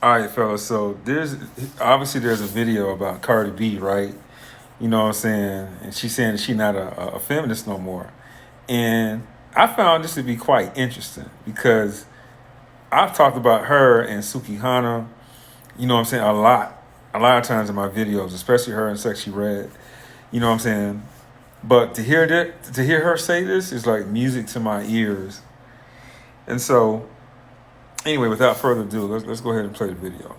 All right, fellas. So there's a video about Cardi B, right? You know what I'm saying? And she's saying that she's not a feminist no more. And I found this to be quite interesting because I've talked about her and Suki Hana, you know what I'm saying, a lot of times in my videos, especially her and Sexy Red. You know what I'm saying? But to hear her say this is like music to my ears. And so, anyway, without further ado, let's go ahead and play the video.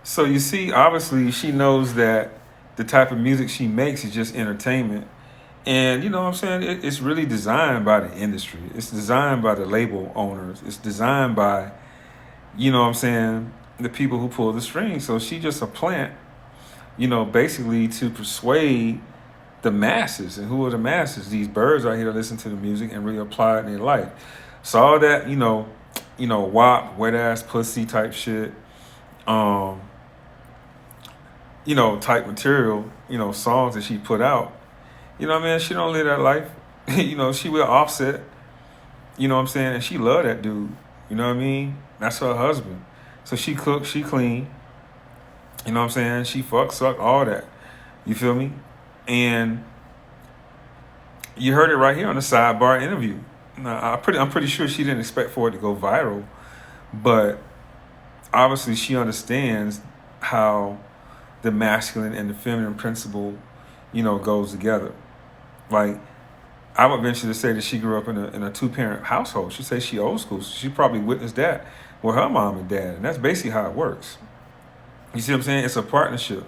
So you see, obviously, she knows that the type of music she makes is just entertainment. And you know what I'm saying? It's really designed by the industry. It's designed by the label owners. It's designed by, you know what I'm saying, the people who pull the strings. So she just a plant, basically to persuade the masses. And who are the masses? These birds out here that listen to the music and really apply it in their life. So all that, WAP, wet ass pussy type shit, um, type material, songs that she put out. You know what I mean? She don't live that life. She will Offset, you know what I'm saying? And she love that dude. You know what I mean? That's her husband. So she cook, she clean. You know what I'm saying? She fuck, suck, all that. You feel me? And you heard it right here on the sidebar interview. Now, I'm pretty sure she didn't expect for it to go viral, but obviously she understands how the masculine and the feminine principle, goes together. Like, I would venture to say that she grew up in a two-parent household. She says she old school. So she probably witnessed that with her mom and dad. And that's basically how it works. You see what I'm saying? It's a partnership.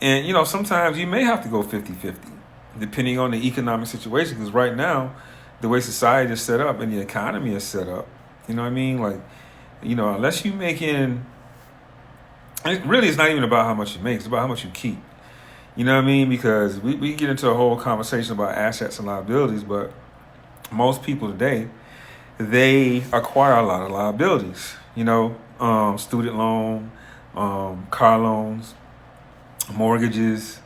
And, sometimes you may have to go 50-50, depending on the economic situation. Because right now, the way society is set up and the economy is set up, you know what I mean? Like, unless you making... It really, it's not even about how much you make. It's about how much you keep. You know what I mean? Because we get into a whole conversation about assets and liabilities, but most people today, they acquire a lot of liabilities. Student loan, car loans, mortgages,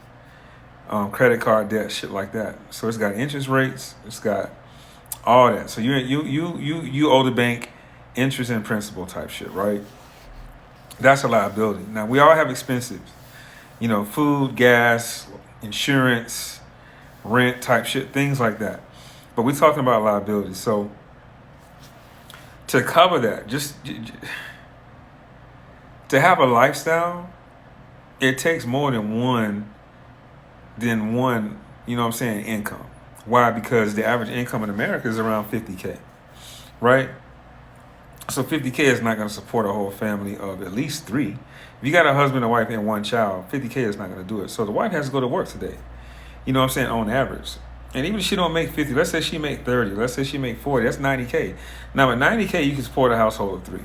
credit card debt, shit like that. So it's got interest rates. It's got all that. So you owe the bank interest and principal type shit, right? That's a liability. Now, we all have expenses. Food, gas, insurance, rent type shit, things like that. But we're talking about liability. So to cover that, just to have a lifestyle, it takes more than one, income. Why? Because the average income in America is around 50K, right? So 50K is not going to support a whole family of at least three. If you got a husband, a wife, and one child, 50K is not going to do it. So the wife has to go to work today. You know what I'm saying? On average. And even if she don't make 50, let's say she make 30, let's say she make 40, that's 90K. Now with 90K, you can support a household of three.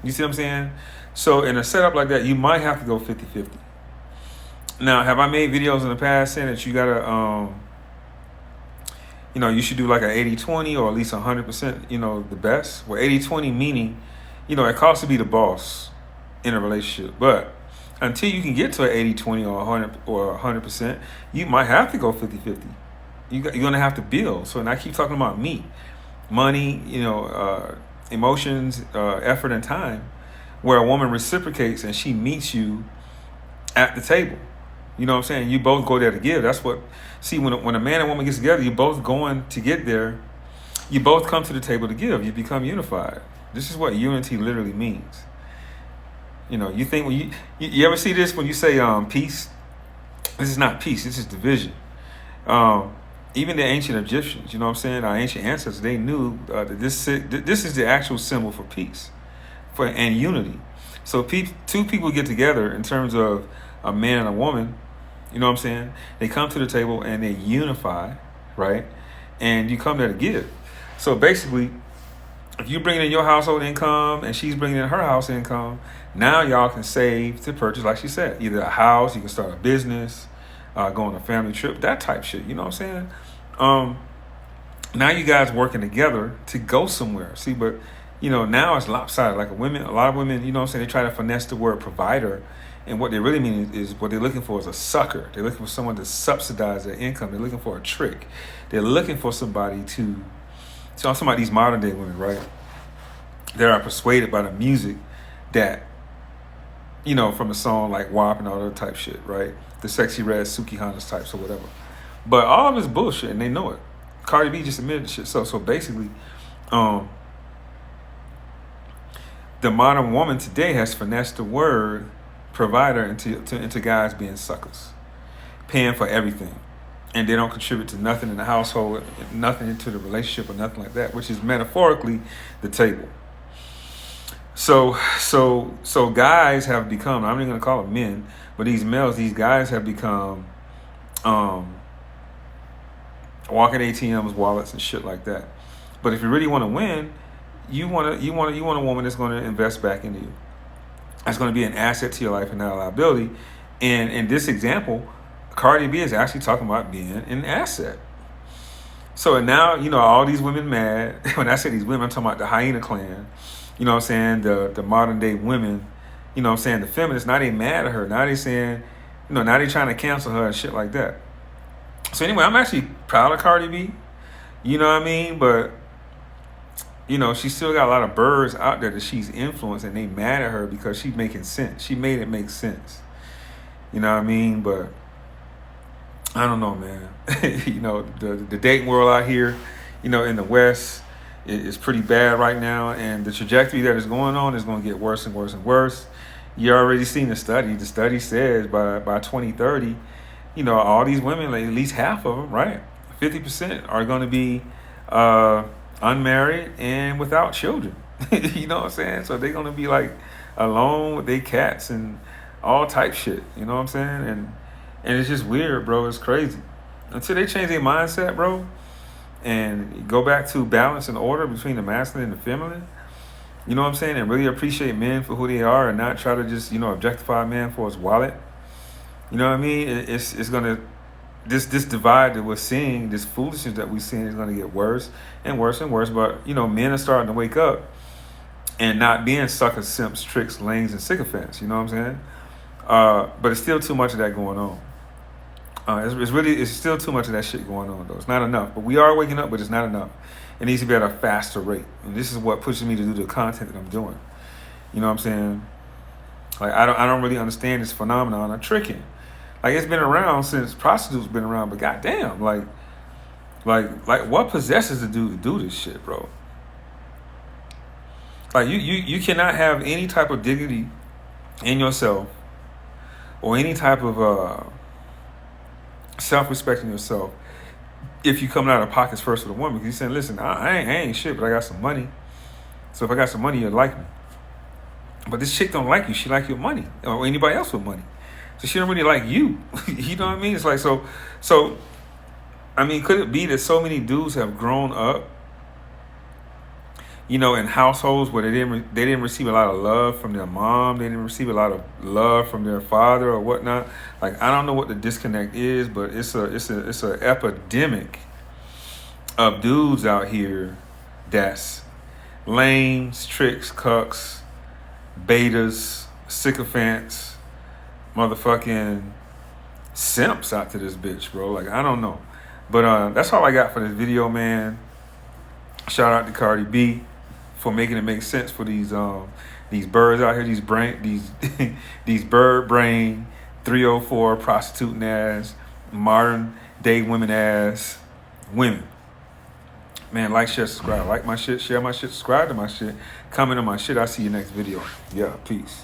You see what I'm saying? So in a setup like that, you might have to go 50-50. Now, have I made videos in the past saying that you got to, you should do like an 80-20 or at least 100%, the best? Well, 80-20 meaning, it costs to be the boss in a relationship. But until you can get to an 80-20 or 100%, you might have to go 50-50. You're going to have to build. So, and I keep talking about me, money, emotions, effort, and time, where a woman reciprocates and she meets you at the table. You know what I'm saying? You both go there to give. That's what, see, when a man and woman gets together, you both going to get there. You both come to the table to give. You become unified. This is what unity literally means. You know, you think when you ever see this when you say peace? This is not peace. This is division. Even the ancient Egyptians, you know what I'm saying? Our ancient ancestors, they knew that this is the actual symbol for peace, and unity. So two people get together in terms of a man and a woman. You know what I'm saying? They come to the table and they unify, right? And you come there to give. So basically, if you bring in your household income and she's bringing in her house income, now y'all can save to purchase, like she said, either a house, you can start a business, go on a family trip, that type shit. You know what I'm saying? Now you guys working together to go somewhere. See, but you know, now it's lopsided. Like a lot of women, you know what I'm saying, they try to finesse the word provider. And what they really mean is what they're looking for is a sucker. They're looking for someone to subsidize their income. They're looking for a trick. They're looking for somebody to, so I'm talking about these modern day women, right? They are persuaded by the music that, you know, from a song like WAP and all that type shit, right? The Sexy Red, Suki Hanna's types or whatever. But all of it's bullshit and they know it. Cardi B just admitted the shit. So basically, the modern woman today has finessed the word provider into guys being suckers, paying for everything, and they don't contribute to nothing in the household, nothing into the relationship or nothing like that, which is metaphorically the table. So guys have become, I'm not going to call them men, but these males, these guys have become walking ATMs, wallets, and shit like that. But if you really want to win, you want a woman that's going to invest back into you. That's going to be an asset to your life and not a liability. And in this example, Cardi B is actually talking about being an asset. So now, you know, all these women mad. When I say these women, I'm talking about the hyena clan. You know what I'm saying? The modern day women, you know what I'm saying? The feminists, now they mad at her. Now they saying, you know, now they trying to cancel her and shit like that. So anyway, I'm actually proud of Cardi B. You know what I mean? But you know, she still got a lot of birds out there that she's influenced, and they mad at her because she's making sense. She made it make sense. You know what I mean? But I don't know, man. You know, the dating world out here, you know, in the West is pretty bad right now, and the trajectory that is going on is going to get worse and worse and worse. You already seen the study. The study says by 2030, you know, all these women, like at least half of them, right, 50% are going to be unmarried and without children. You know what I'm saying? So they're gonna be like alone with their cats and all type shit. You know what I'm saying? And it's just weird, bro. It's crazy. Until they change their mindset, bro, and go back to balance and order between the masculine and the feminine. You know what I'm saying? And really appreciate men for who they are and not try to just, you know, objectify a man for his wallet. You know what I mean? It's gonna, this divide that we're seeing, this foolishness that we're seeing is going to get worse and worse and worse. But, you know, men are starting to wake up and not being suckers, simps, tricks, lanes, and sycophants. You know what I'm saying? But it's still too much of that going on. It's still too much of that shit going on, though. It's not enough. But we are waking up, but it's not enough. It needs to be at a faster rate. And this is what pushes me to do the content that I'm doing. You know what I'm saying? Like, I don't really understand this phenomenon of tricking. Like, it's been around since prostitutes been around, but goddamn, like what possesses a dude to do this shit, bro? Like, you cannot have any type of dignity in yourself or any type of self-respect in yourself if you coming out of pockets first with a woman. Because you're saying, listen, I ain't shit, but I got some money. So if I got some money, you'll like me. But this chick don't like you. She like your money or anybody else with money. So she don't really like you. You know what I mean? It's like, so, I mean, could it be that so many dudes have grown up, you know, in households where they didn't receive a lot of love from their mom, they didn't receive a lot of love from their father or whatnot? Like, I don't know what the disconnect is, but it's a epidemic of dudes out here that's lames, tricks, cucks, betas, sycophants, motherfucking simps out to this bitch, bro. Like, I don't know. But that's all I got for this video, man. Shout out to Cardi B for making it make sense for these birds out here, these bird brain 304 prostituting ass, modern day women ass women. Man, like, share, subscribe. Like my shit, share my shit, subscribe to my shit, comment on my shit. I'll see you next video. Yeah, peace.